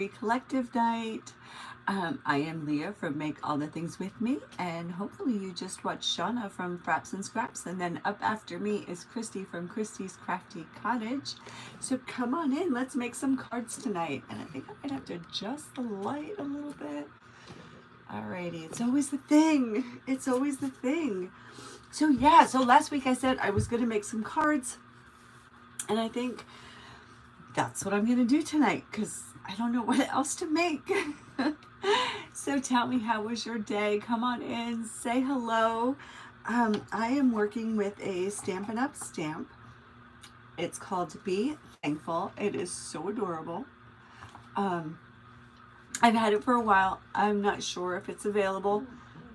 collective night. I am Leah from Make All the Things With Me, and hopefully you just watched Shauna from Frapps and Scraps, and then up after me is Christy from Christy's Crafty Cottage. So come on in, let's make some cards tonight. And I think I might have to adjust the light a little bit. Alrighty, it's always the thing. It's always the thing. So yeah, so last week I said I was going to make some cards, and I think that's what I'm going to do tonight because I don't know what else to make. So tell me, how was your day? Come on in, say hello. I am working with a Stampin' Up! Stamp. It's called Be Thankful. It is so adorable. I've had it for a while. I'm not sure if it's available.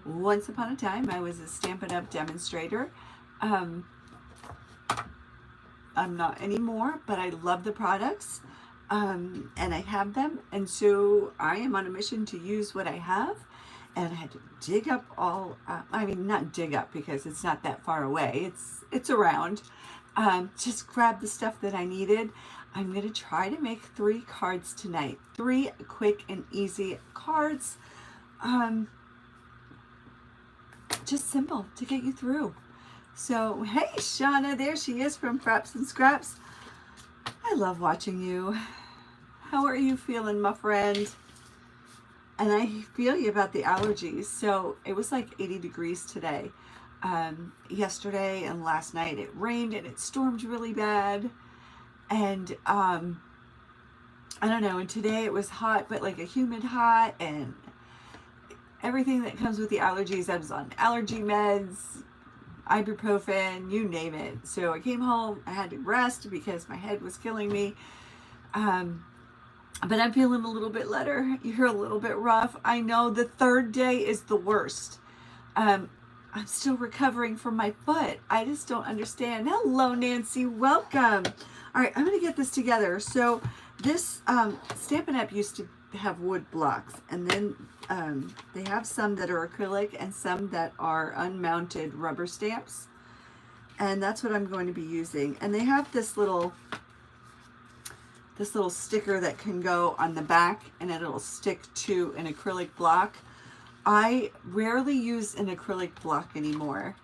Once upon a time, I was a Stampin' Up! Demonstrator. I'm not anymore, but I love the products. And I have them, and so I am on a mission to use what I have, and I had to dig up all, I mean, not dig up because it's not that far away, it's around, just grab the stuff that I needed. I'm going to try to make 3 cards tonight, 3 quick and easy cards, just simple to get you through. So, hey Shauna, there she is from Frapps and Scraps. I love watching you. How are you feeling, my friend? And I feel you about the allergies. So it was like 80 degrees today. Yesterday and last night it rained and it stormed really bad. And I don't know. And today it was hot, but like a humid hot, and everything that comes with the allergies. I was on allergy meds, ibuprofen, you name it. So I came home, I had to rest because my head was killing me. But I'm feeling a little bit better. You're a little bit rough. I know the 3rd day is the worst. I'm still recovering from my foot. I just don't understand. Hello, Nancy. Welcome. All right, I'm going to get this together. So this Stampin' Up! Used to have wood blocks, and then they have some that are acrylic and some that are unmounted rubber stamps, and that's what I'm going to be using. And they have this little sticker that can go on the back, and it'll stick to an acrylic block. I rarely use an acrylic block anymore.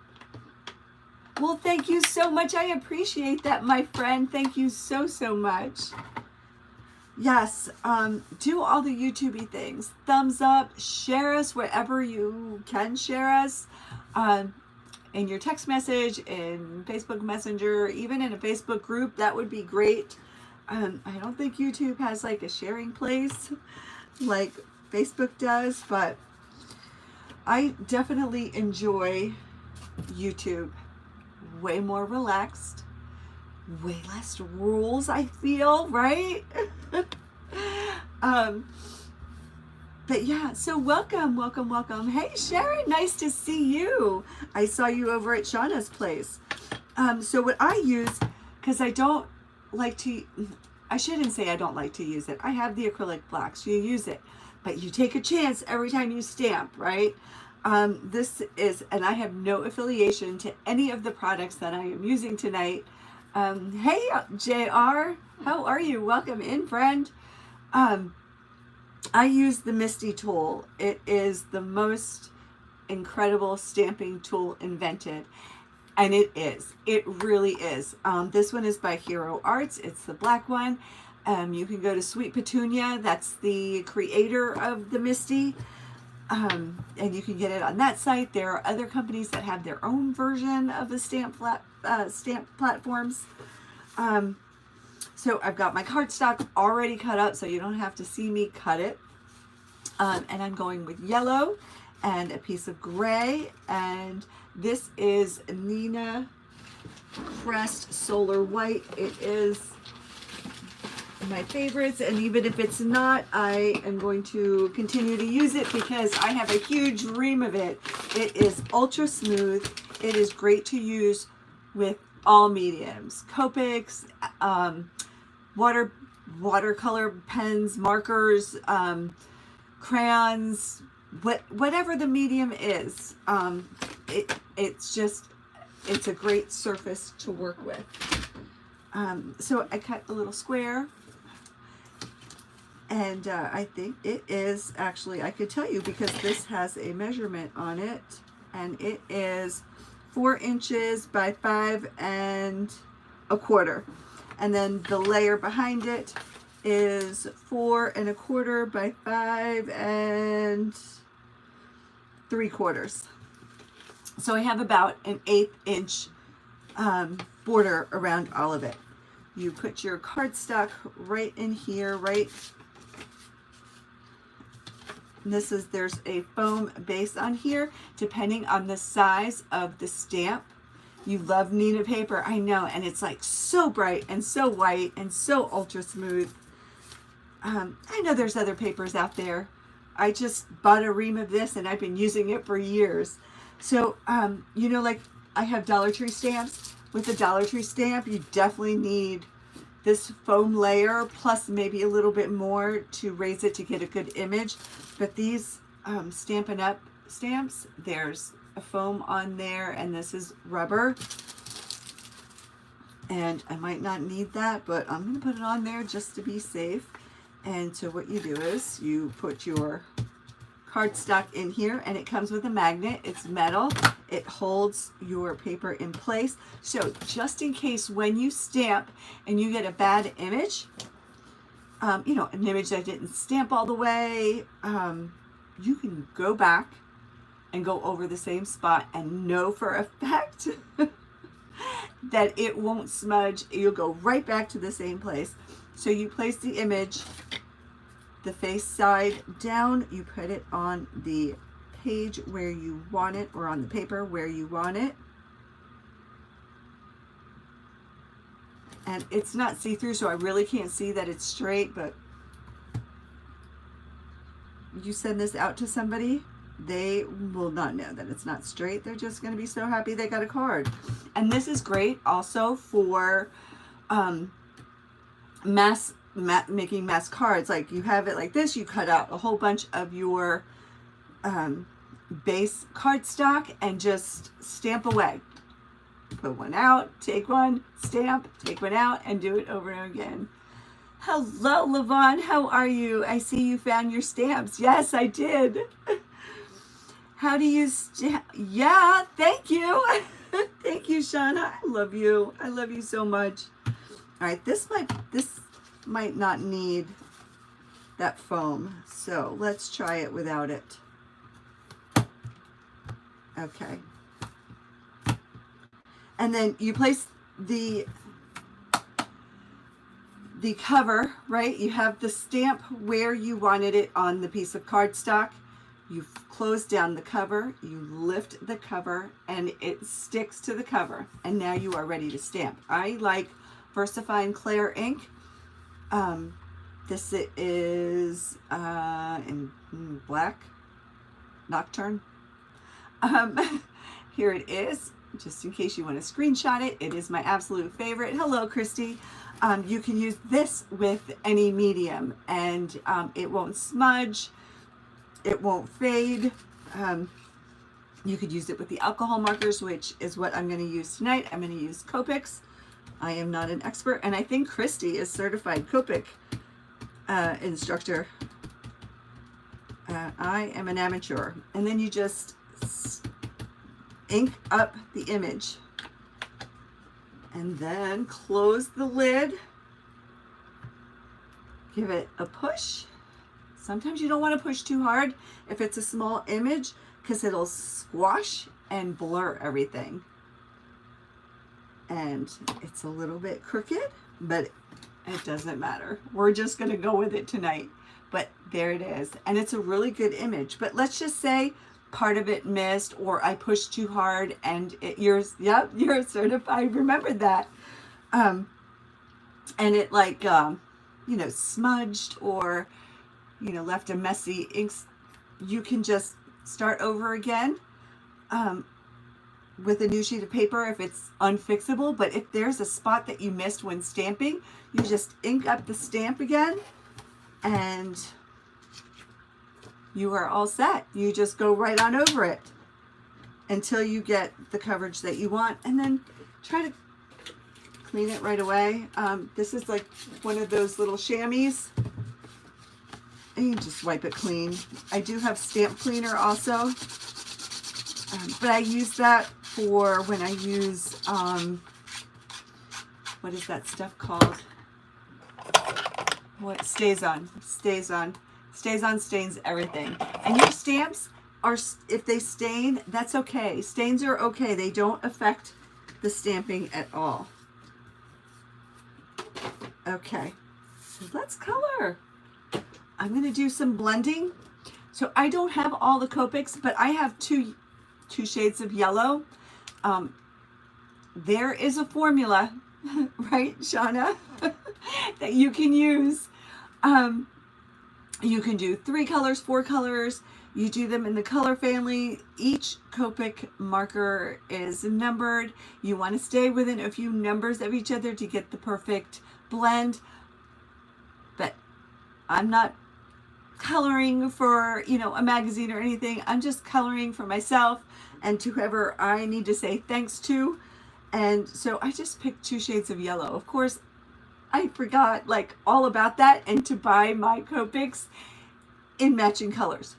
Well, thank you so much. I appreciate that, my friend. Thank you so much. Yes, do all the YouTubey things. Thumbs up, share us wherever you can share us. In your text message, in Facebook Messenger, even in a Facebook group, that would be great. I don't think YouTube has like a sharing place like Facebook does, but I definitely enjoy YouTube. Way more relaxed, way less rules, I feel, right? But yeah, so welcome. Hey Sharon, nice to see you. I saw you over at Shauna's place. So what I use, because I don't like to, I shouldn't say I don't like to use it. I have the acrylic blocks, you use it, but you take a chance every time you stamp, right? This is, and I have no affiliation to any of the products that I am using tonight. Hey JR, how are you? Welcome in, friend. I use the Misty tool. It is the most incredible stamping tool invented. And it is. It really is. This one is by Hero Arts. It's the black one. You can go to Sweet Petunia. That's the creator of the Misty. And you can get it on that site. There are other companies that have their own version of the stamp platforms. So I've got my cardstock already cut up, so you don't have to see me cut it. And I'm going with yellow and a piece of gray, and this is Nina Crest Solar White. It is my favorites, and even if it's not, I am going to continue to use it because I have a huge ream of it. It is ultra smooth. It is great to use with all mediums, Copics, watercolor pens, markers, crayons, whatever the medium is. It's a great surface to work with. So I cut a little square, And I think it is actually, I could tell you because this has a measurement on it, and it is 4 inches by 5 1/4. And then the layer behind it is 4 1/4 by 5 3/4. So I have about an 1/8 inch border around all of it. You put your cardstock right in here, right. There's a foam base on here, depending on the size of the stamp. You love Nina paper, I know, and it's like so bright and so white and so ultra smooth. I know there's other papers out there. I just bought a ream of this and I've been using it for years. So, you know, like I have Dollar Tree stamps. With a Dollar Tree stamp, you definitely need this foam layer plus maybe a little bit more to raise it to get a good image. But these Stampin' Up stamps, there's a foam on there, and this is rubber. And I might not need that, but I'm going to put it on there just to be safe. And so what you do is you put your cardstock in here, and it comes with a magnet. It's metal. It holds your paper in place. So just in case when you stamp and you get a bad image, you know, an image that didn't stamp all the way, you can go back and go over the same spot and know for a fact that it won't smudge. You'll go right back to the same place. So you place the image, the face side down, you put it on the page where you want it, or on the paper where you want it. And it's not see-through, so I really can't see that it's straight, but you send this out to somebody, they will not know that it's not straight. They're just going to be so happy they got a card. And this is great also for making mass cards. Like you have it like this, you cut out a whole bunch of your base cardstock and just stamp away. Put one out, take one, stamp, take one out, and do it over and again. Hello, Lavon. How are you? I see you found your stamps. Yes, I did. How do you stamp? Yeah, thank you. Thank you, Shauna. I love you. I love you so much. All right, this might not need that foam, so let's try it without it. Okay. And then you place the cover, right? You have the stamp where you wanted it on the piece of cardstock. You close down the cover, you lift the cover, and it sticks to the cover. And now you are ready to stamp. I like VersaFine Clair ink. This is in black, Nocturne. Here it is, just in case you want to screenshot it. It is my absolute favorite. Hello, Christy. You can use this with any medium, and it won't smudge. It won't fade. You could use it with the alcohol markers, which is what I'm going to use tonight. I'm going to use Copics. I am not an expert, and I think Christy is certified Copic instructor. I am an amateur. And then you just ink up the image. And then close the lid. Give it a push. Sometimes you don't want to push too hard if it's a small image, because it'll squash and blur everything. And it's a little bit crooked, but it doesn't matter. We're just going to go with it tonight. But there it is. And it's a really good image. But let's just say part of it missed, or I pushed too hard and you're certified. Remember that. And it like, you know, smudged, or, you know, left a messy ink. You can just start over again with a new sheet of paper if it's unfixable. But if there's a spot that you missed when stamping, you just ink up the stamp again, and you are all set. You just go right on over it until you get the coverage that you want, and then try to clean it right away. This is like one of those little chamois And you just wipe it clean. I do have stamp cleaner also, but I use that for when I use, what is that stuff called? What stays on, stains everything. And your stamps are, if they stain, that's okay. Stains are okay. They don't affect the stamping at all. Okay, so let's color. I'm going to do some blending. So I don't have all the Copics, but I have two shades of yellow. There is a formula, right, Shauna, that you can use. You can do 3 colors, 4 colors. You do them in the color family. Each Copic marker is numbered. You want to stay within a few numbers of each other to get the perfect blend. But I'm not coloring for, you know, a magazine or anything. I'm just coloring for myself and to whoever I need to say thanks to. And so I just picked 2 shades of yellow. Of course, I forgot like all about that and to buy my Copics in matching colors.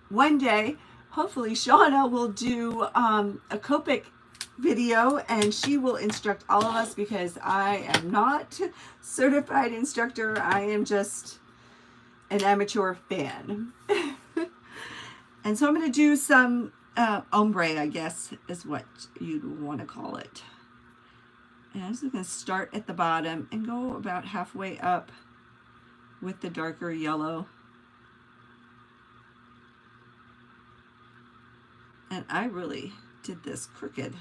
One day, hopefully Shauna will do a Copic video and she will instruct all of us, because I am not certified instructor. I am just an amateur fan. And so I'm going to do some ombre, I guess is what you'd want to call it. And I'm just going to start at the bottom and go about halfway up with the darker yellow. And I really did this crooked.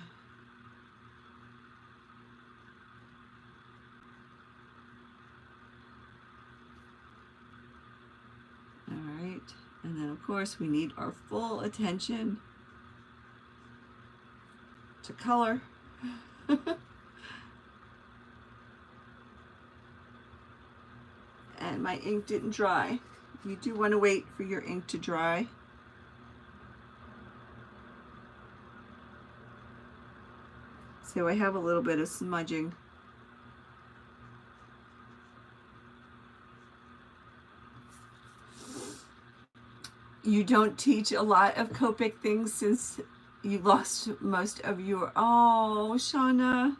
All right, and then of course we need our full attention to color. And my ink didn't dry. You do want to wait for your ink to dry. So I have a little bit of smudging. You don't teach a lot of Copic things since you lost most of your, oh, Shauna.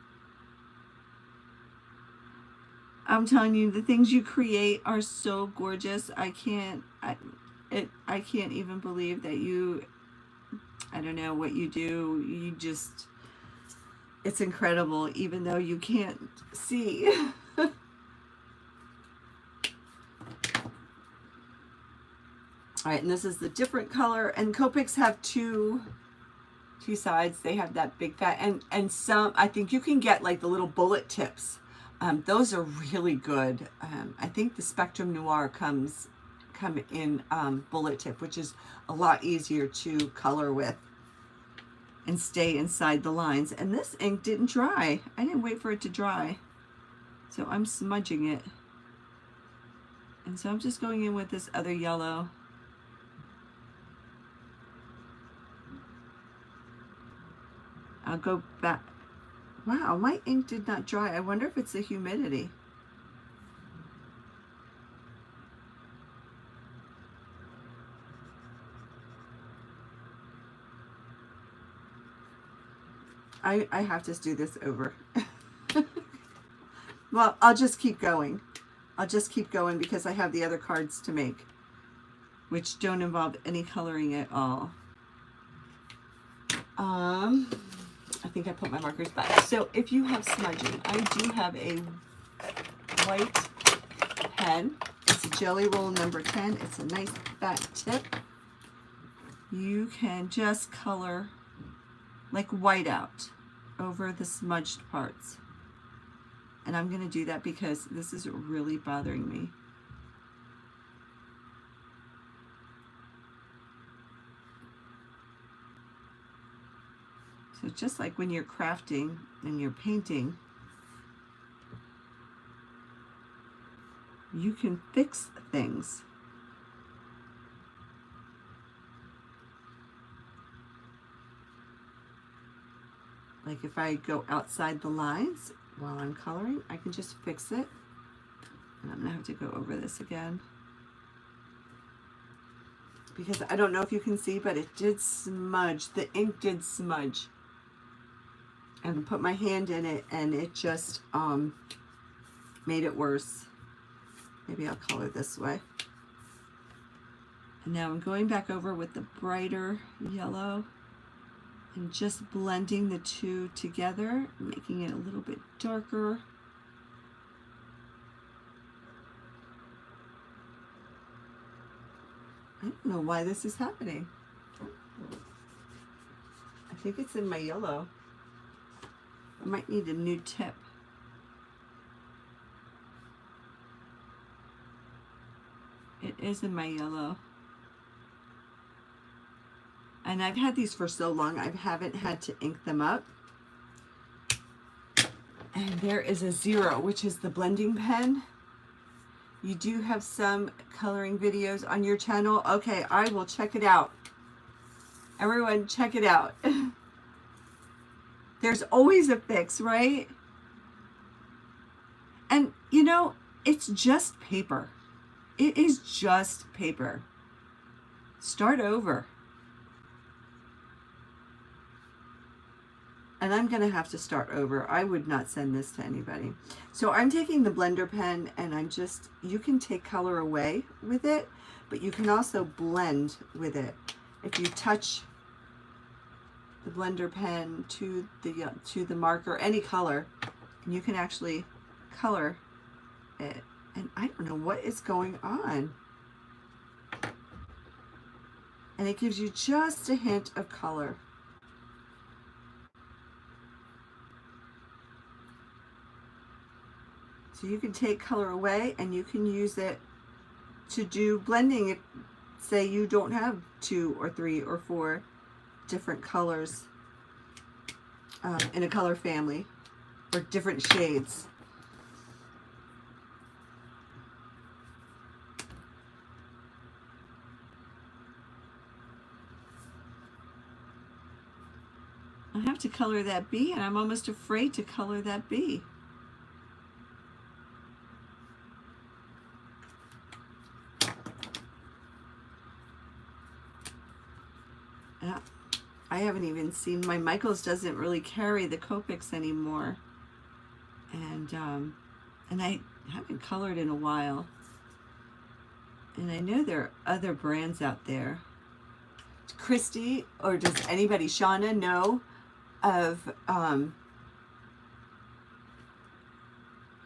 I'm telling you, the things you create are so gorgeous. I can't even believe that you, I don't know what you do. You just, it's incredible, even though you can't see. All right, and this is the different color. And Copics have two sides. They have that big fat, and some, I think you can get like the little bullet tips. Those are really good. I think the Spectrum Noir come in bullet tip, which is a lot easier to color with and stay inside the lines. And this ink didn't dry. I didn't wait for it to dry. So I'm smudging it. And so I'm just going in with this other yellow. I'll go back. Wow, my ink did not dry. I wonder if it's the humidity. I have to do this over. Well, I'll just keep going. I'll just keep going because I have the other cards to make, which don't involve any coloring at all. I think I put my markers back. So if you have smudging, I do have a white pen. It's a Jelly Roll number 10. It's a nice fat tip. You can just color like white out over the smudged parts. And I'm going to do that because this is really bothering me. So just like when you're crafting and you're painting, you can fix things. Like if I go outside the lines while I'm coloring, I can just fix it. And I'm gonna have to go over this again. because I don't know if you can see, but it did smudge. The ink did smudge. And put my hand in it, and it just made it worse. Maybe I'll color this way. And now I'm going back over with the brighter yellow and just blending the two together, making it a little bit darker. I don't know why this is happening. I think it's in my yellow. I might need a new tip. It is in my yellow. And I've had these for so long, I haven't had to ink them up. And there is a 0, which is the blending pen. You do have some coloring videos on your channel. Okay, I will check it out. Everyone, check it out. There's always a fix, right? And you know, it's just paper. It is just paper. Start over. And I'm gonna have to start over. I would not send this to anybody. So I'm taking the blender pen and I'm just, you can take color away with it, but you can also blend with it. If you touch the blender pen to the marker, any color, and you can actually color it. And I don't know what is going on. And it gives you just a hint of color. So you can take color away and you can use it to do blending. If, say you don't have 2 or 3 or 4 different colors in a color family, or different shades. I have to color that bee, and I'm almost afraid to color that bee. I haven't even seen, my Michaels doesn't really carry the Copics anymore. And I haven't colored in a while. And I know there are other brands out there. Christy, or does anybody, Shauna, know of,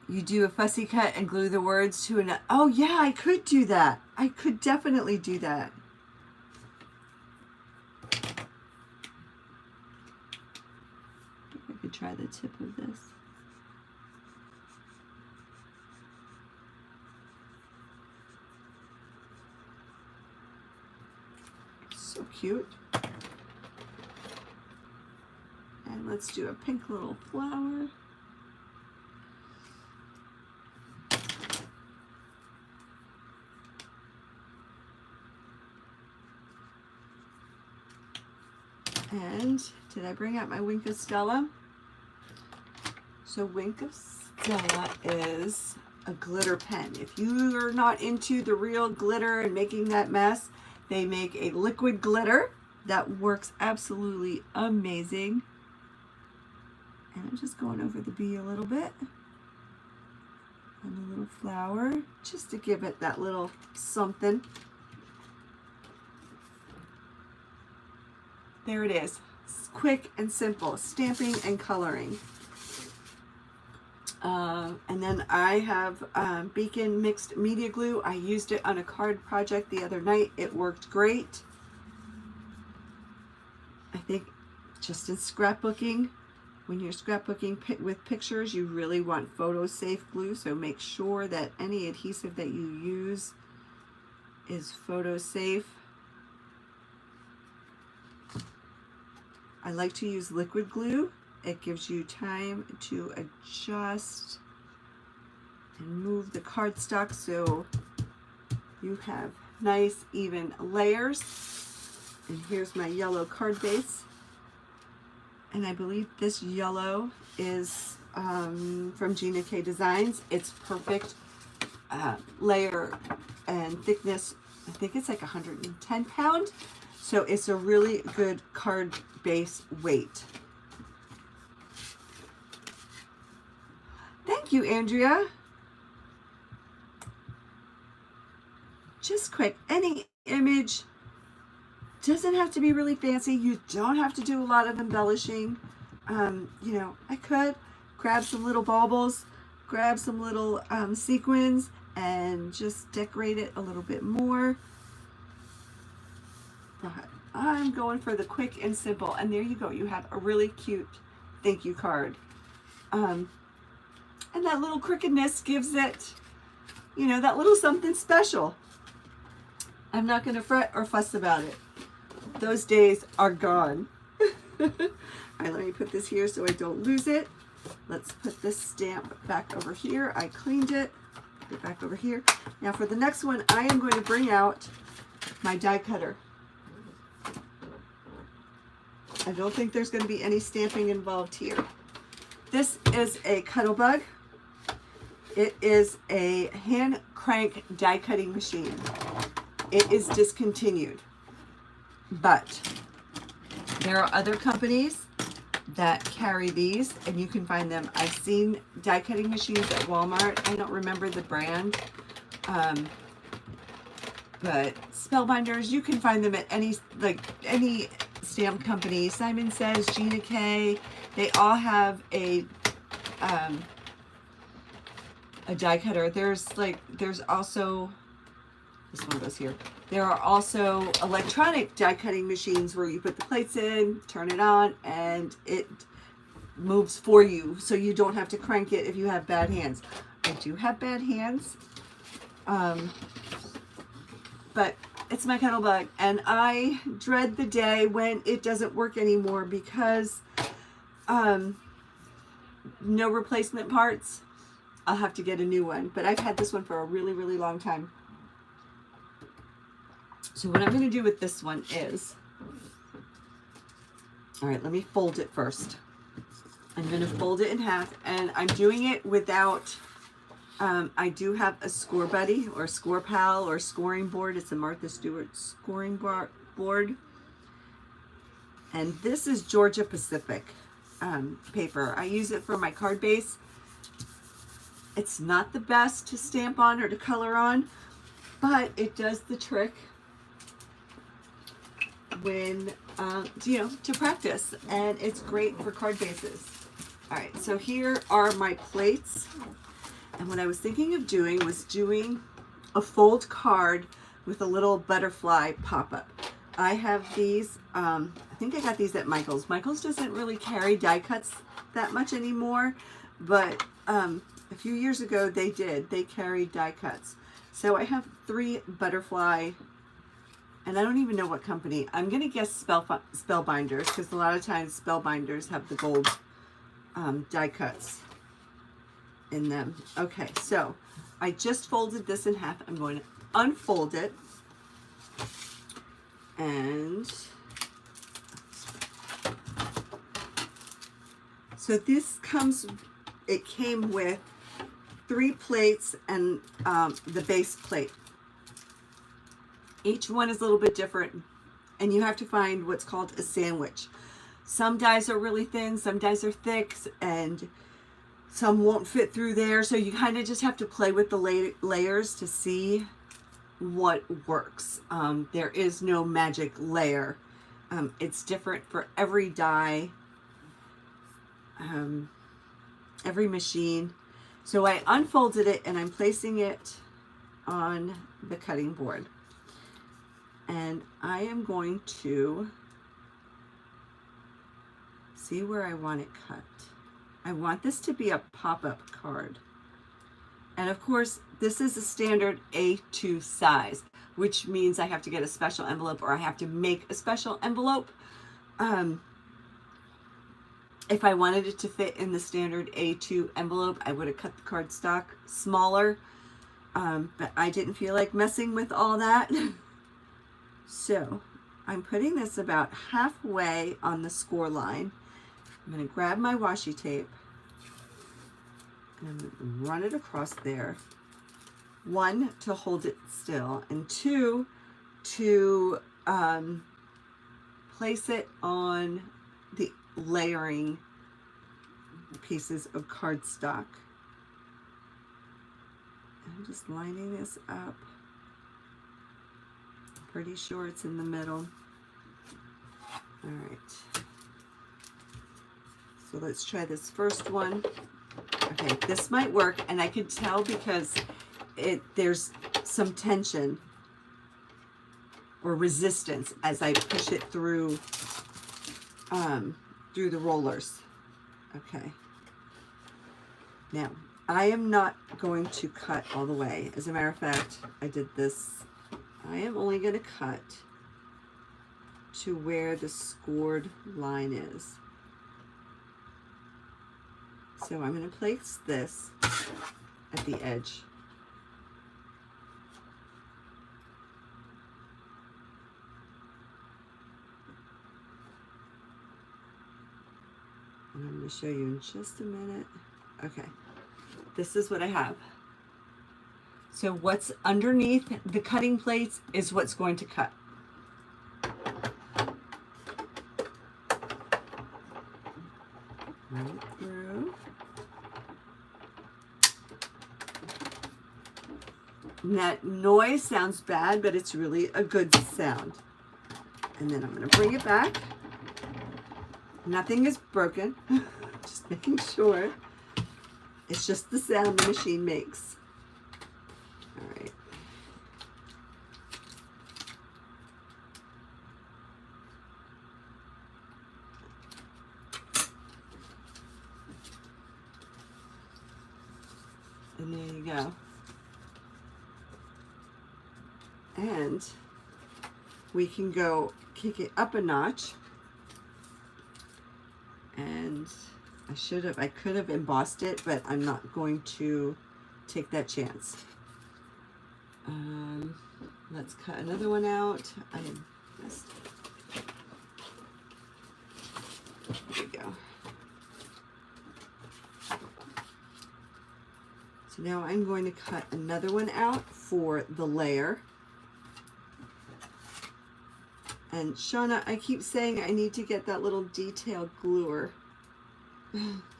you do a fussy cut and glue the words to an, oh yeah, I could do that. I could definitely do that. I could try the tip of this. So cute. And let's do a pink little flower. And did I bring out my Wink of Stella? So Wink of Stella is a glitter pen. If you are not into the real glitter and making that mess, they make a liquid glitter that works absolutely amazing. And I'm just going over the bee a little bit. And a little flower, just to give it that little something. There it is. It's quick and simple, stamping and coloring. And then I have Beacon mixed media glue. I used it on a card project the other night. It worked great. I think just in scrapbooking, when you're scrapbooking with pictures, you really want photo safe glue. So make sure that any adhesive that you use is photo safe. I like to use liquid glue. It gives you time to adjust and move the cardstock so you have nice even layers. And here's my yellow card base. And I believe this yellow is from Gina K Designs. It's perfect layer and thickness I think it's like 110 pound. So it's a really good card base weight. Thank you, Andrea. Just quick, any image, doesn't have to be really fancy. You don't have to do a lot of embellishing. You know, I could grab some little baubles, grab some little sequins, and just decorate it a little bit more. But I'm going for the quick and simple. And there you go. You have a really cute thank you card. And that little crookedness gives it, you know, that little something special. I'm not going to fret or fuss about it. Those days are gone. All right, let me put this here so I don't lose it. Let's put this stamp back over here. I cleaned it. Put it back over here. Now for the next one, I am going to bring out my die cutter. I don't think there's going to be any stamping involved here. This is a Cuttlebug. It is a hand crank die cutting machine. It is discontinued, but there are other companies that carry these, and you can find them. I've seen die cutting machines at Walmart. I don't remember the brand, but Spellbinders, you can find them at any stamp company. Simon Says, Gina K, they all have a die cutter. There's also, this one goes here. There are also electronic die cutting machines where you put the plates in, turn it on, and it moves for you, so you don't have to crank it if you have bad hands. I do have bad hands, but it's my Cuttlebug, and I dread the day when it doesn't work anymore because no replacement parts. I'll have to get a new one, but I've had this one for a really, really long time. So what I'm going to do with this one is, all right, let me fold it first. I'm going to fold it in half, and I'm doing it without, I do have a score buddy or score pal or scoring board. It's a Martha Stewart scoring board. And this is Georgia Pacific paper. I use it for my card base. It's not the best to stamp on or to color on, but it does the trick when, you know, to practice, and it's great for card bases. All right, so here are my plates, and what I was thinking of doing was doing a fold card with a little butterfly pop-up. I have these, I think I got these at Michael's. Michael's doesn't really carry die cuts that much anymore, but a few years ago they did. They carried die cuts. So I have 3 butterfly, and I don't even know what company. I'm going to guess Spellbinders, because a lot of times Spellbinders have the gold die cuts in them. Okay, so I just folded this in half. I'm going to unfold it, and so this comes, it came with 3 plates and the base plate. Each one is a little bit different, and you have to find what's called a sandwich. Some dies are really thin, some dies are thick, and some won't fit through there. So you kind of just have to play with the layers to see what works. There is no magic layer. It's different for every die, every machine. So I unfolded it, and I'm placing it on the cutting board. And I am going to see where I want it cut. I want this to be a pop-up card. And of course, this is a standard A2 size, which means I have to get a special envelope, or I have to make a special envelope. If I wanted it to fit in the standard A2 envelope, I would have cut the cardstock smaller. But I didn't feel like messing with all that. So I'm putting this about halfway on the score line. I'm going to grab my washi tape, and I'm going to run it across there. one, to hold it still, and two, to place it on the layering pieces of cardstock. I'm just lining this up. Pretty sure it's in the middle. All right. So let's try this first one. Okay, this might work, and I could tell because there's some tension or resistance as I push it through the rollers. Okay. Now, I am not going to cut all the way. As a matter of fact, I did this. I am only going to cut to where the scored line is. So I'm going to place this at the edge. And I'm going to show you in just a minute. Okay, this is what I have. So what's underneath the cutting plates is what's going to cut. Right through. And that noise sounds bad, but it's really a good sound. And then I'm going to bring it back. Nothing is broken. Just making sure. It's just the sound the machine makes. All right. And there you go. And we can go kick it up a notch. And I could have embossed it, but I'm not going to take that chance. Let's cut another one out. There we go. So now I'm going to cut another one out for the layer. And Shauna, I keep saying I need to get that little detail gluer.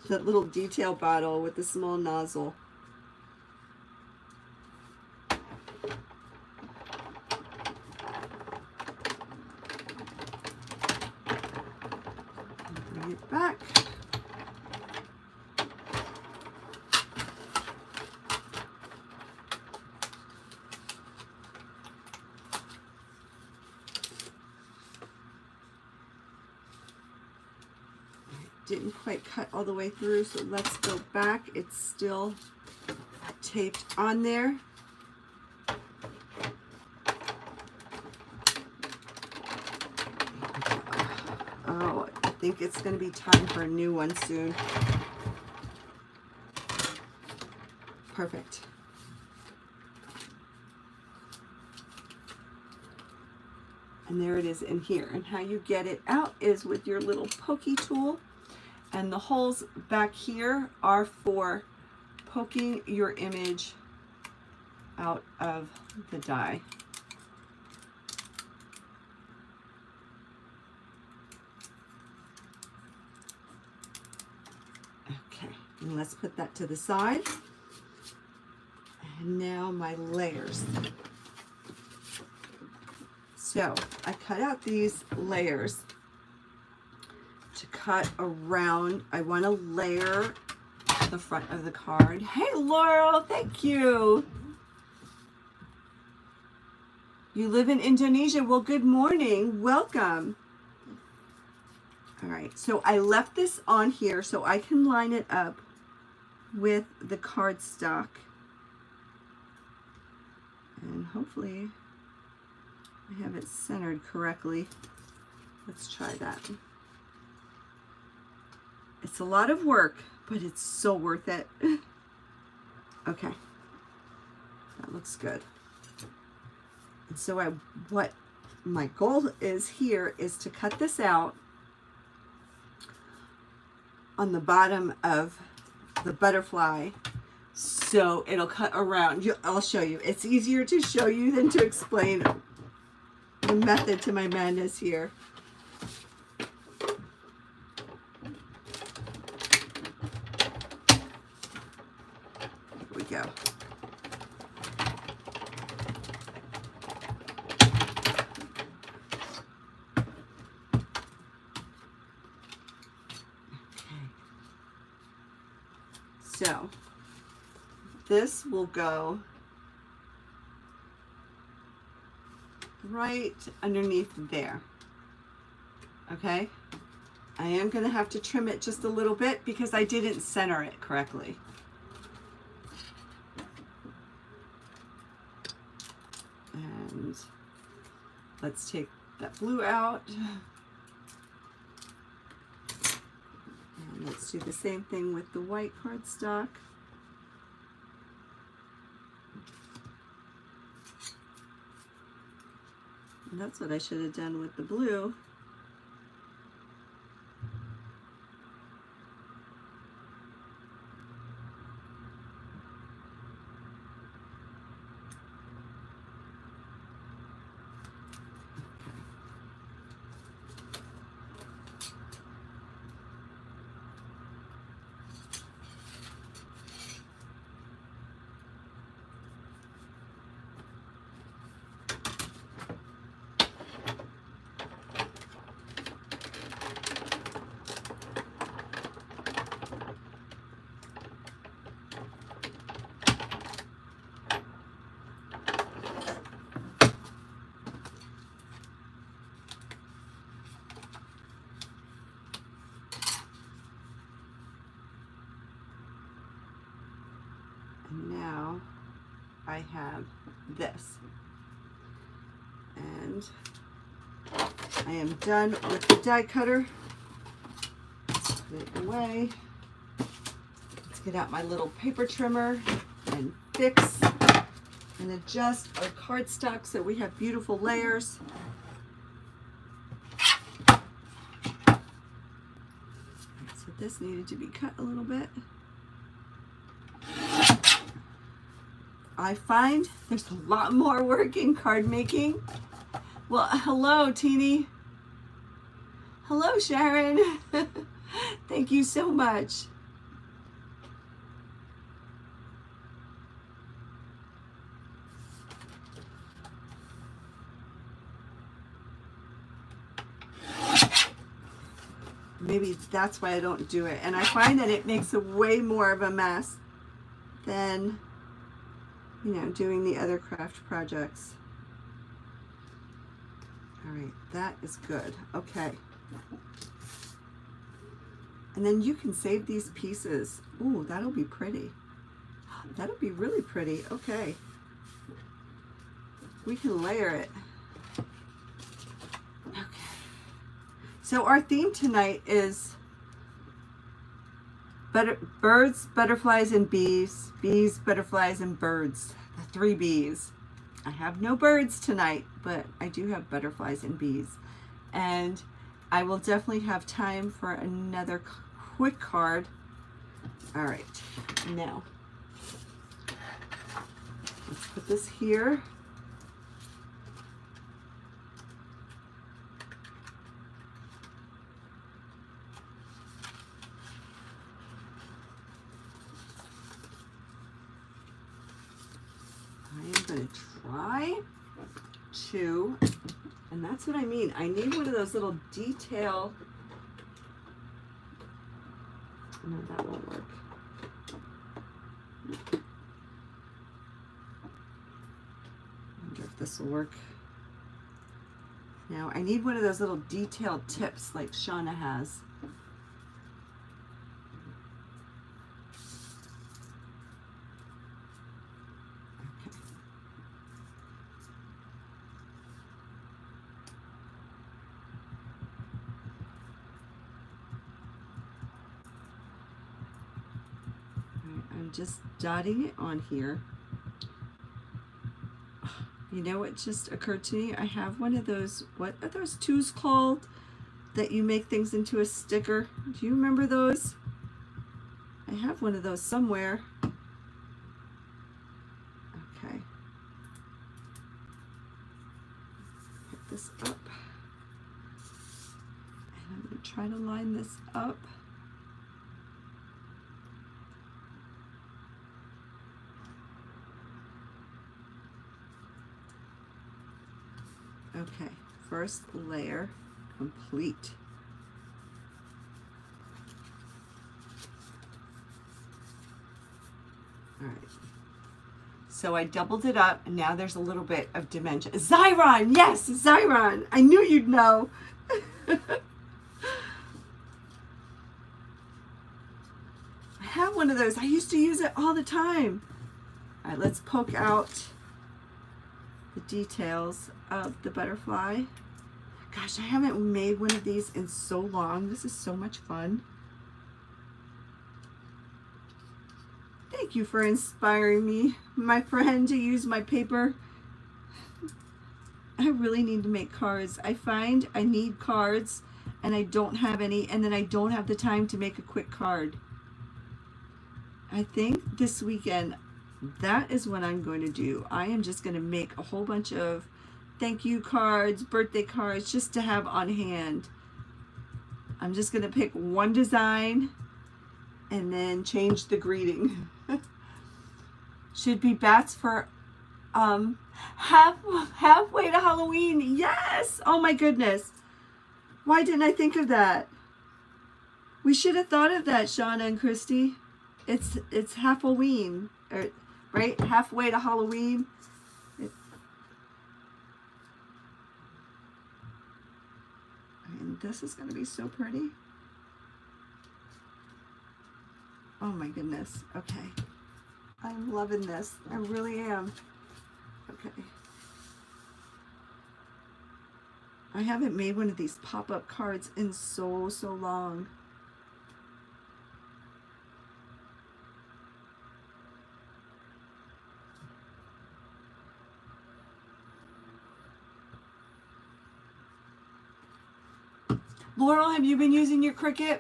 That little detail bottle with the small nozzle. Bring it back. Didn't quite cut all the way through, so let's go back. It's still taped on there. Oh, I think it's going to be time for a new one soon. Perfect. And there it is in here. And how you get it out is with your little pokey tool. And the holes back here are for poking your image out of the die. Okay, and let's put that to the side. And now my layers. So I cut out these layers to cut around. I want to layer the front of the card. Hey Laurel, thank you. You live in Indonesia. Well, good morning. Welcome. All right, so I left this on here so I can line it up with the cardstock. And hopefully I have it centered correctly. Let's try that. It's a lot of work, but it's so worth it. Okay, that looks good. And so what my goal is here is to cut this out on the bottom of the butterfly So it'll cut around. I'll show you. It's easier to show you than to explain the method to my madness here. Here we go. So this will go right underneath there. Okay, I am going to have to trim it just a little bit because I didn't center it correctly. And let's take that blue out. And let's do the same thing with the white cardstock. And that's what I should have done with the blue. And now I have this. And I am done with the die cutter. Let's put it away. Let's get out my little paper trimmer and fix and adjust our cardstock so we have beautiful layers. So this needed to be cut a little bit. I find there's a lot more work in card making. Well, hello, Teeny. Hello, Sharon. Thank you so much. Maybe that's why I don't do it. And I find that it makes a way more of a mess than, you know, doing the other craft projects. All right, that is good. Okay. And then you can save these pieces. Ooh, that'll be pretty. That'll be really pretty. Okay. We can layer it. Okay. So our theme tonight is birds, butterflies, and bees. Bees, butterflies, and birds. The 3 B's. I have no birds tonight, but I do have butterflies and bees. And I will definitely have time for another quick card. All right, now let's put this here. Going to try to, and that's what I mean. I need one of those little detail. No, that won't work. I wonder if this will work. Now I need one of those little detailed tips like Shauna has. Just dotting it on here. You know what just occurred to me? I have one of those, what are those tools called that you make things into a sticker? Do you remember those? I have one of those somewhere. this up. And I'm going to try to line this up. Okay, first layer complete. All right. So I doubled it up, and now there's a little bit of dimension. Xyron, yes, Xyron. I knew you'd know. I have one of those. I used to use it all the time. All right, let's poke out the details of the butterfly. Gosh, I haven't made one of these in so long. This is so much fun. Thank you for inspiring me, my friend, to use my paper. I really need to make cards. I find I need cards and I don't have any, and then I don't have the time to make a quick card. I think this weekend, that is what I'm going to do. I am just going to make a whole bunch of thank you cards, birthday cards, just to have on hand. I'm just going to pick one design and then change the greeting. Should be bats for halfway to Halloween. Yes! Oh my goodness. Why didn't I think of that? We should have thought of that, Shauna and Christy. It's Halloween, right? Halfway to Halloween. And this is going to be so pretty. Oh my goodness. Okay. I'm loving this. I really am. Okay. I haven't made one of these pop-up cards in so long. Laurel, have you been using your Cricut?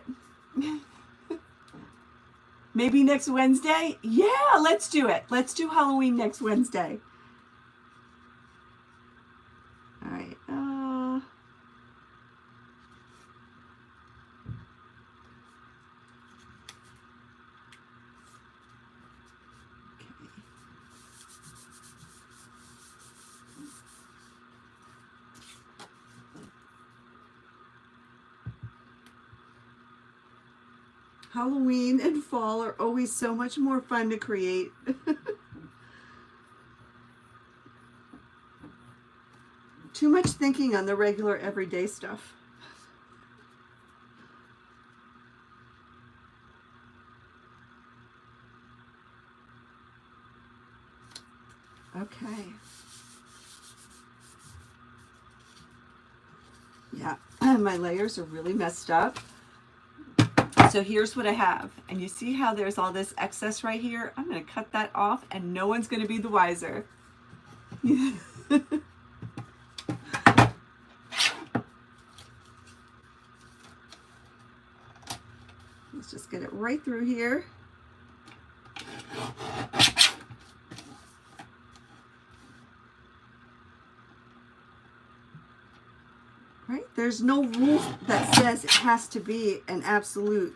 Maybe next Wednesday? Yeah, let's do it. Let's do Halloween next Wednesday. All right. Halloween and fall are always so much more fun to create. Too much thinking on the regular everyday stuff. Okay. Yeah, my layers are really messed up. So here's what I have. And you see how there's all this excess right here? I'm going to cut that off and no one's going to be the wiser. Let's just get it right through here. Right? There's no rule that says it has to be an absolute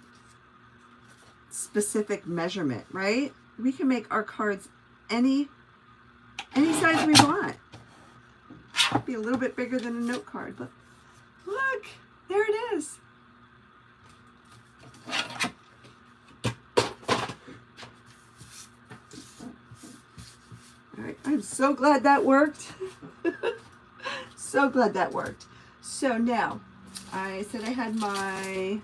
specific measurement, right? We can make our cards any size we want. Be a little bit bigger than a note card, but look, there it is. All right, I'm so glad that worked. So glad that worked. So now, I said I had my,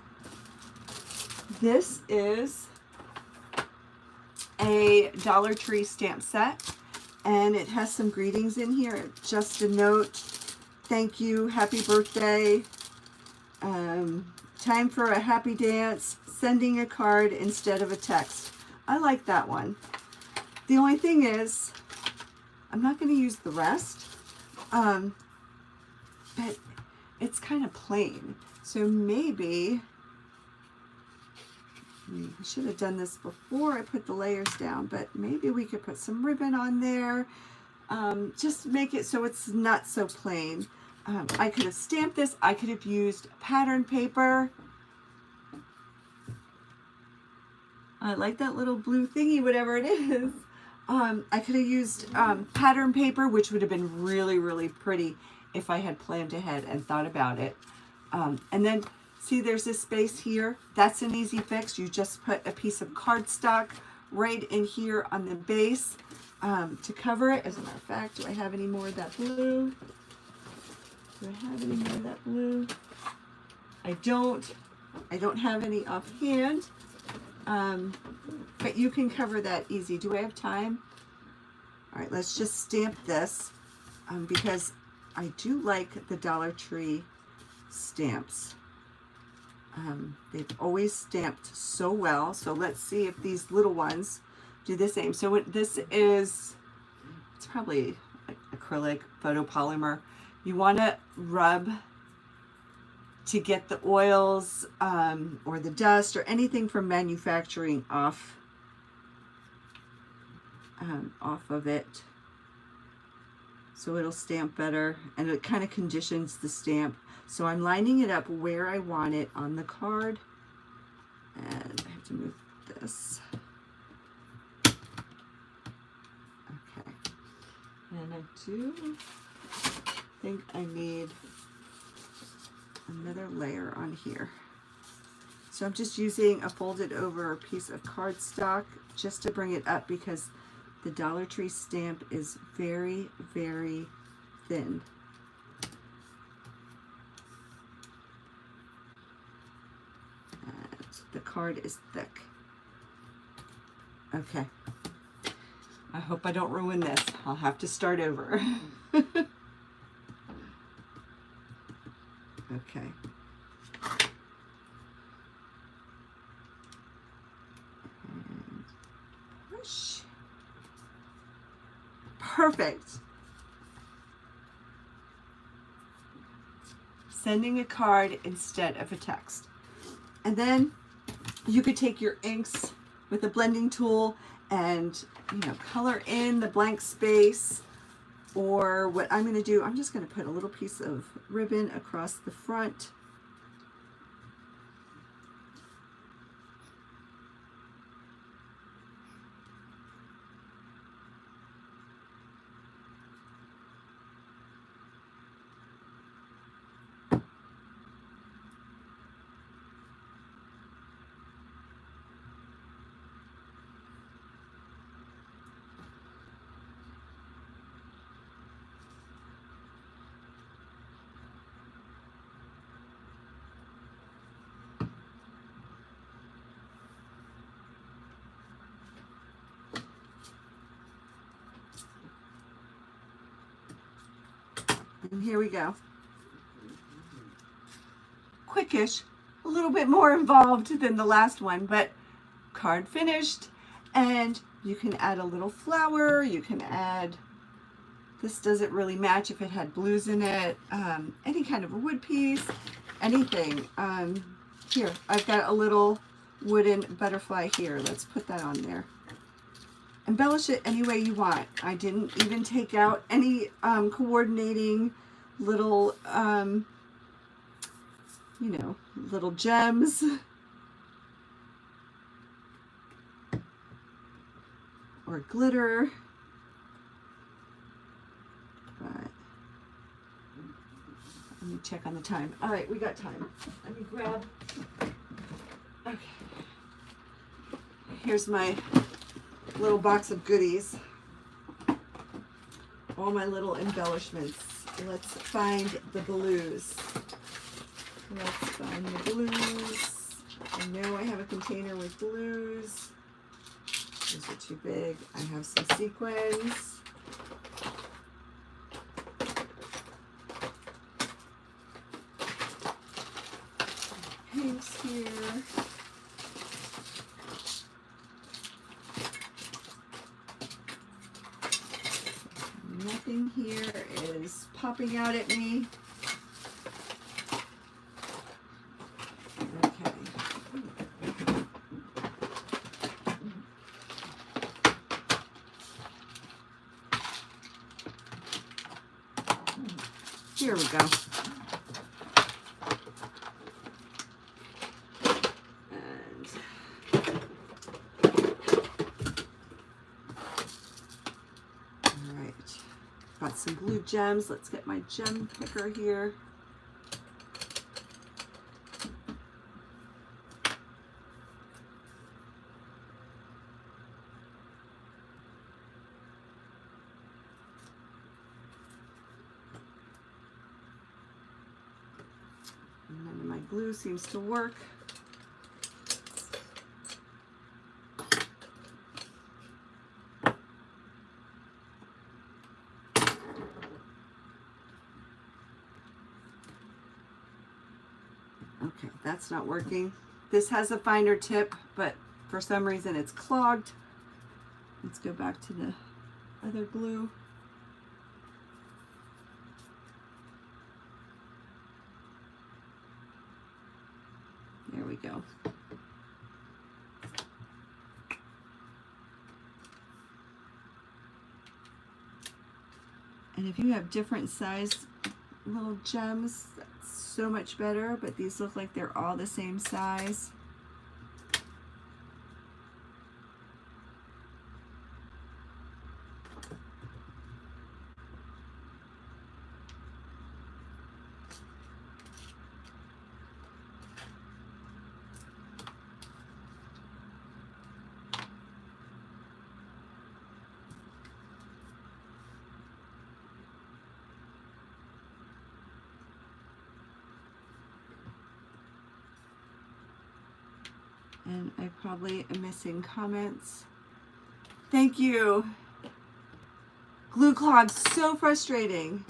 this is a Dollar Tree stamp set, and it has some greetings in here. Just a note, thank you, happy birthday, time for a happy dance, sending a card instead of a text. I like that one. The only thing is, I'm not going to use the rest, but it's kind of plain. So maybe, I should have done this before I put the layers down, but maybe we could put some ribbon on there. Just make it so it's not so plain. I could have stamped this. I could have used pattern paper. I like that little blue thingy, whatever it is. I could have used pattern paper, which would have been really, really pretty if I had planned ahead and thought about it. And then, see, there's this space here. That's an easy fix. You just put a piece of cardstock right in here on the base to cover it. As a matter of fact, do I have any more of that blue? Do I have any more of that blue? I don't have any offhand. But you can cover that easy. Do I have time? All right, let's just stamp this because I do like the Dollar Tree stamps. They've always stamped so well. So let's see if these little ones do the same. So this is, it's probably acrylic, photopolymer. You want to rub to get the oils or the dust or anything from manufacturing off of it, so it'll stamp better, and it kind of conditions the stamp. So I'm lining it up where I want it on the card, and I have to move this. Okay, and I do think I need another layer on here. So I'm just using a folded over piece of cardstock just to bring it up because the Dollar Tree stamp is very, very thin. And the card is thick. Okay. I hope I don't ruin this. I'll have to start over. Okay. And push. Perfect. Sending a card instead of a text. And then you could take your inks with a blending tool and, you know, color in the blank space. Or what I'm going to do, I'm just going to put a little piece of ribbon across the front. And here we go. Quickish, a little bit more involved than the last one, but card finished. And you can add a little flower, you can add, this doesn't really match if it had blues in it, any kind of a wood piece, anything. Here, I've got a little wooden butterfly here. Let's put that on there. Embellish it any way you want. I didn't even take out any coordinating little, you know, little gems or glitter. But let me check on the time. All right, we got time. Let me grab. Okay. Here's my little box of goodies. All my little embellishments. Let's find the blues. Let's find the blues. I know I have a container with blues. These are too big. I have some sequins. Pinks here. Nothing here is popping out at me. Okay. Here we go. And all right, got some blue gems. Let's get my gem picker here. None of my glue seems to work. Okay, that's not working. This has a finer tip, but for some reason it's clogged. Let's go back to the other glue. There we go. And if you have different size little gems, that's so much better, but these look like they're all the same size. And I probably am missing comments. Thank you. Glue clogs, so frustrating.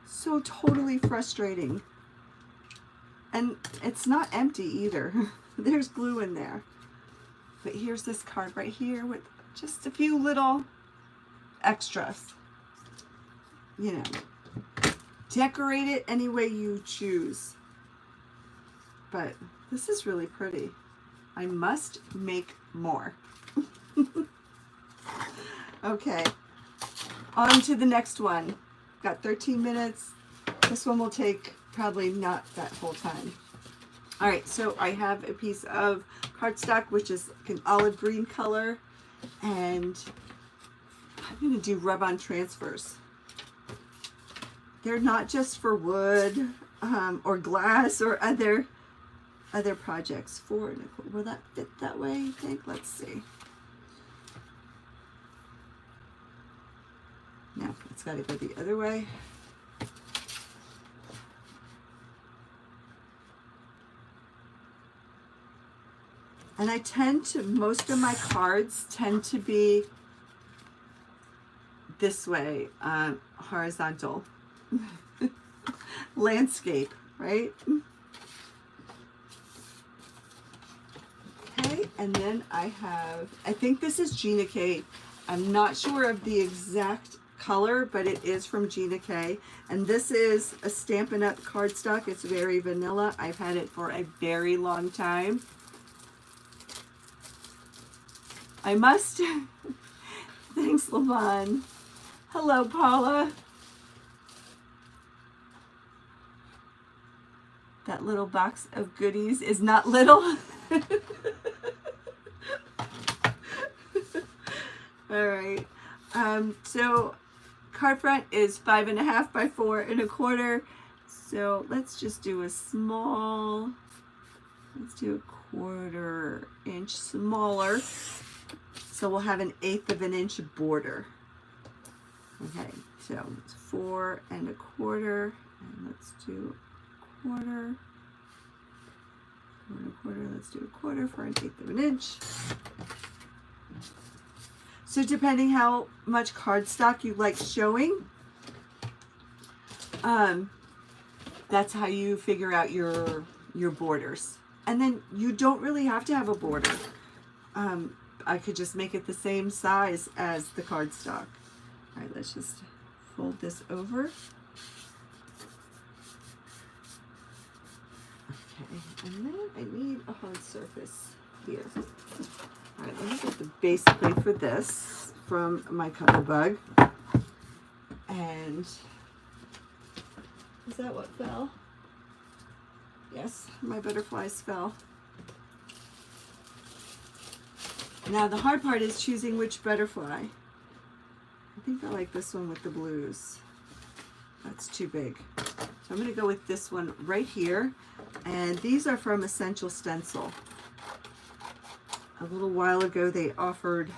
So totally frustrating. And it's not empty either. There's glue in there. But here's this card right here with just a few little extras. You know, decorate it any way you choose. But this is really pretty. I must make more. Okay, on to the next one. Got 13 minutes. This one will take probably not that whole time. All right, so I have a piece of cardstock, which is an olive green color, and I'm gonna do rub-on transfers. They're not just for wood or glass or other projects. Will that fit that way, you think? Let's see. No, it's got to go the other way. And I tend to, most of my cards tend to be this way, horizontal. Landscape, right? Okay, and then I think this is Gina K. I'm not sure of the exact color, but it is from Gina K. And this is a Stampin' Up! Cardstock. It's very vanilla. I've had it for a very long time. I must. Thanks, Lavon. Hello, Paula. That little box of goodies is not little. All right. So card front is 5.5 by 4.25. So let's just do a small. Let's do a 1/4 inch smaller. So we'll have an 1/8 inch border. Okay, so it's 4.25, and let's do 1/4. 4.25. Let's do 1/4 for an 1/8 inch. So depending how much cardstock you like showing, that's how you figure out your borders. And then you don't really have to have a border. I could just make it the same size as the cardstock. All right, let's just fold this over. Okay, and then I need a hard surface here. All right, let me get the base plate for this from my Color Bug. And Is that what fell? Yes, my butterflies fell. Now the hard part is choosing which butterfly. I think I like this one with the blues. That's too big. So I'm going to go with this one right here. And these are from Essential Stencil. A little while ago they offered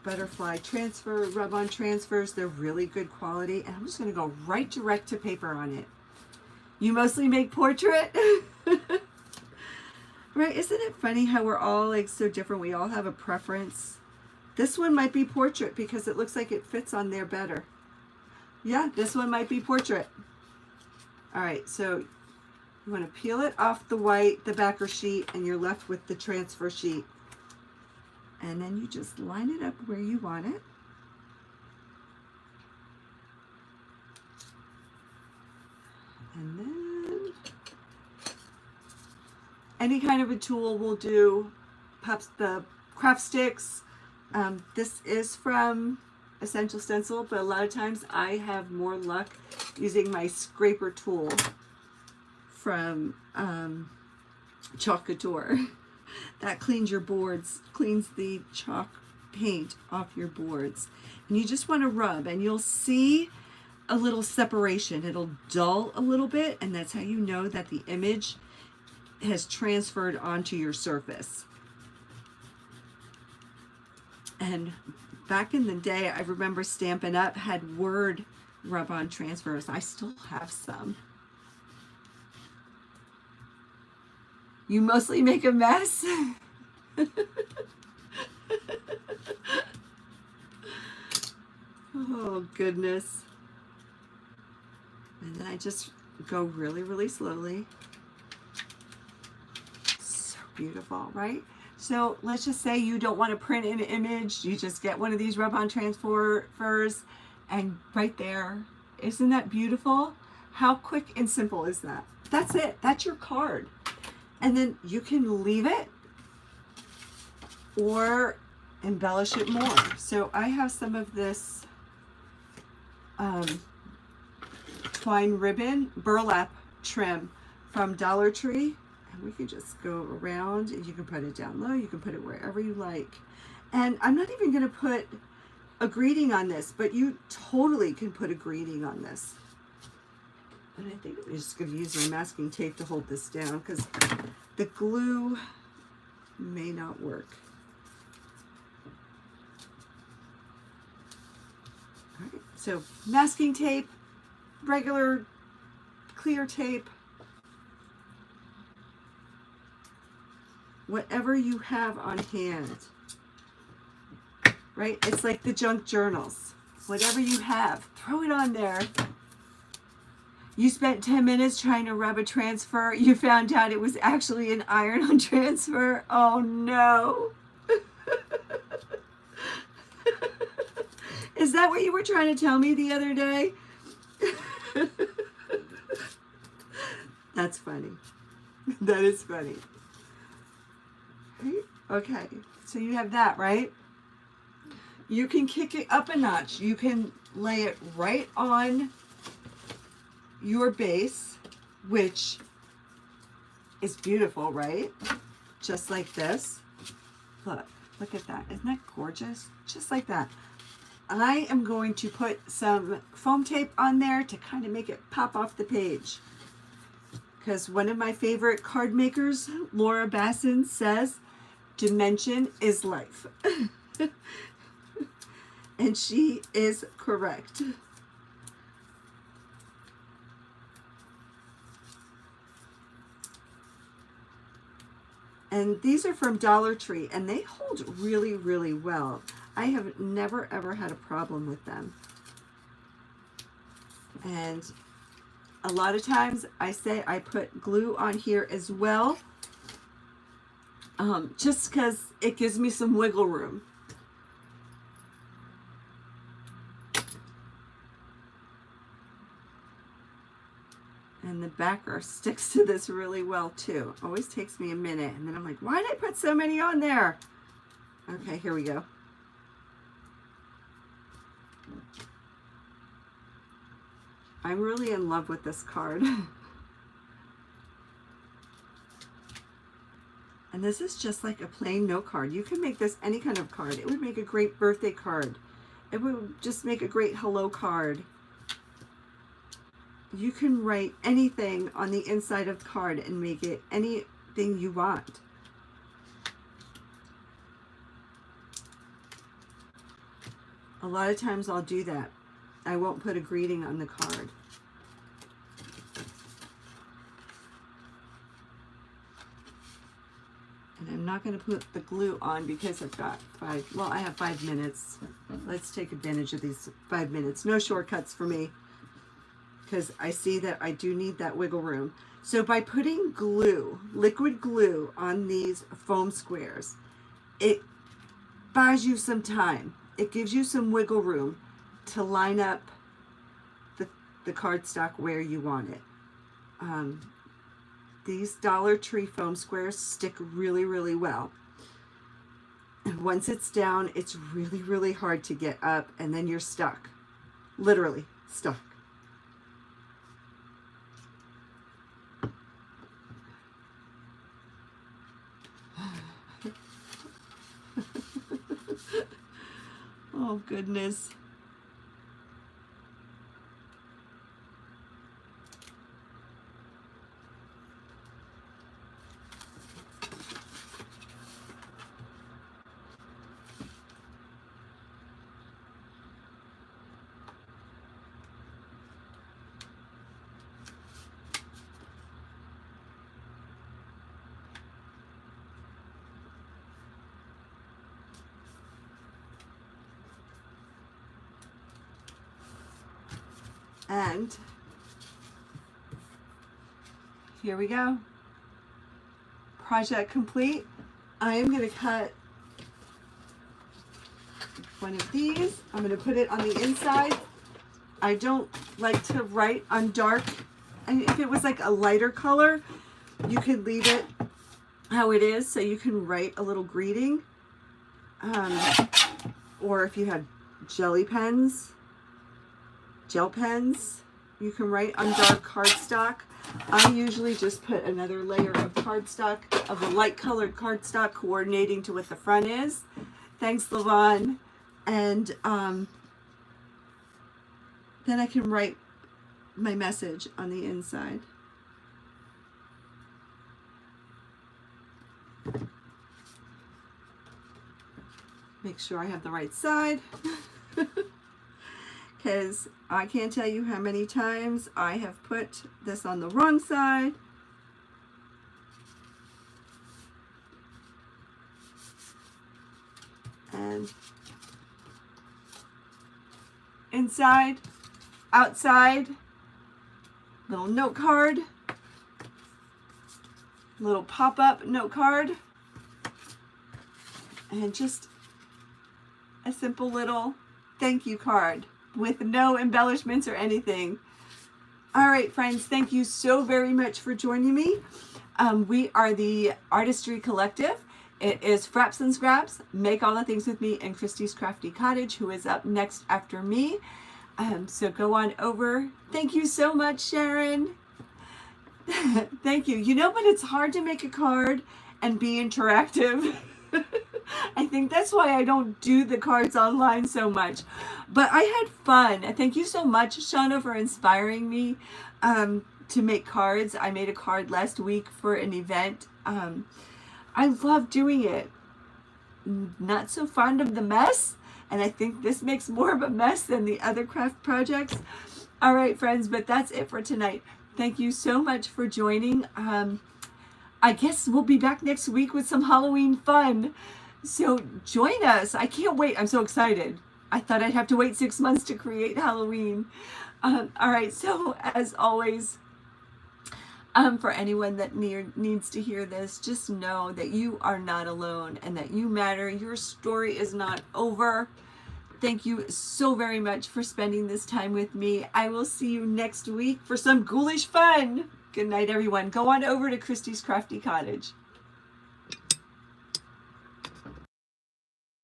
butterfly transfer, rub-on transfers. They're really good quality. And I'm just going to go right direct to paper on it. You mostly make portrait? Right? Isn't it funny how we're all like so different? We all have a preference. This one might be portrait because it looks like it fits on there better. Yeah, this one might be portrait. All right, so you want to peel it off the white, the backer sheet, and you're left with the transfer sheet. And then you just line it up where you want it. And then any kind of a tool will do. Pops the craft sticks. This is from Essential Stencil, but a lot of times I have more luck using my scraper tool from Chalk Couture. That cleans your boards, cleans the chalk paint off your boards. And you just want to rub, and you'll see a little separation. It'll dull a little bit, and that's how you know that the image has transferred onto your surface. And back in the day, I remember Stampin' Up! Had word rub-on transfers. I still have some. You mostly make a mess? Oh, goodness. And then I just go really, really slowly. So beautiful, right? So let's just say you don't want to print an image. You just get one of these rub-on transfers, and right there. Isn't that beautiful? How quick and simple is that? That's it. That's your card. And then you can leave it or embellish it more. So I have some of this twine ribbon burlap trim from Dollar Tree. And we can just go around, and you can put it down low. You can put it wherever you like. And I'm not even going to put a greeting on this, but you totally can put a greeting on this. And I think I'm just going to use my masking tape to hold this down because the glue may not work. All right, so masking tape, regular clear tape, whatever you have on hand, right? It's like the junk journals. Whatever you have, throw it on there. You spent 10 minutes trying to rub a transfer. You found out it was actually an iron-on transfer. Oh, no. Is that what you were trying to tell me the other day? That's funny. That is funny. Okay, so you have that, right? You can kick it up a notch. You can lay it right on your base, which is beautiful, right? Just like this. Look at that. Isn't that gorgeous? Just like that. I am going to put some foam tape on there to kind of make it pop off the page. Because one of my favorite card makers, Laura Basson, says, dimension is life. And she is correct. And these are from Dollar Tree, and they hold really, really well. I have never, ever had a problem with them. And a lot of times I say I put glue on here as well, just because it gives me some wiggle room. And the backer sticks to this really well too. Always takes me a minute, and then I'm like, why did I put so many on there? Okay, here we go. I'm really in love with this card. And this is just like a plain note card. You can make this any kind of card. It would make a great birthday card. It would just make a great hello card. You can write anything on the inside of the card and make it anything you want. A lot of times I'll do that. I won't put a greeting on the card. And I'm not going to put the glue on because I've got I have 5 minutes. Let's take advantage of these 5 minutes. No shortcuts for me, because I see that I do need that wiggle room. So by putting glue, liquid glue, on these foam squares, it buys you some time. It gives you some wiggle room to line up the cardstock where you want it. These Dollar Tree foam squares stick really, really well. And once it's down, it's really, really hard to get up, and then you're stuck. Literally stuck. Oh, goodness. And here we go. Project complete. I am going to cut one of these. I'm going to put it on the inside. I don't like to write on dark. And if it was like a lighter color, you could leave it how it is, so you can write a little greeting. Or if you had gel pens, you can write on dark cardstock. I usually just put another layer of cardstock, of a light colored cardstock, coordinating to what the front is. Thanks, Lavon. And then I can write my message on the inside. Make sure I have the right side. Because I can't tell you how many times I have put this on the wrong side. And inside, outside, little note card, little pop-up note card, and just a simple little thank you card with no embellishments or anything. All right, friends, thank you so very much for joining me. We are the Artistry Collective. It is Frapps and Scraps, Make All the Things With Me, and Christy's Crafty Cottage, who is up next after me. So go on over. Thank you so much, Sharon. Thank you. You know, but it's hard to make a card and be interactive. I think that's why I don't do the cards online so much. But I had fun. Thank you so much, Shauna, for inspiring me to make cards. I made a card last week for an event. I love doing it. Not so fond of the mess, and I think this makes more of a mess than the other craft projects. All right, friends, but that's it for tonight. Thank you so much for joining. I guess we'll be back next week with some Halloween fun. So join us. I can't wait. I'm so excited. I thought I'd have to wait 6 months to create Halloween. All right, so as always, for anyone that needs to hear this, just know that you are not alone and that you matter. Your story is not over. Thank you so very much for spending this time with me. I will see you next week for some ghoulish fun. Good night, everyone. Go on over to Christy's Crafty Cottage.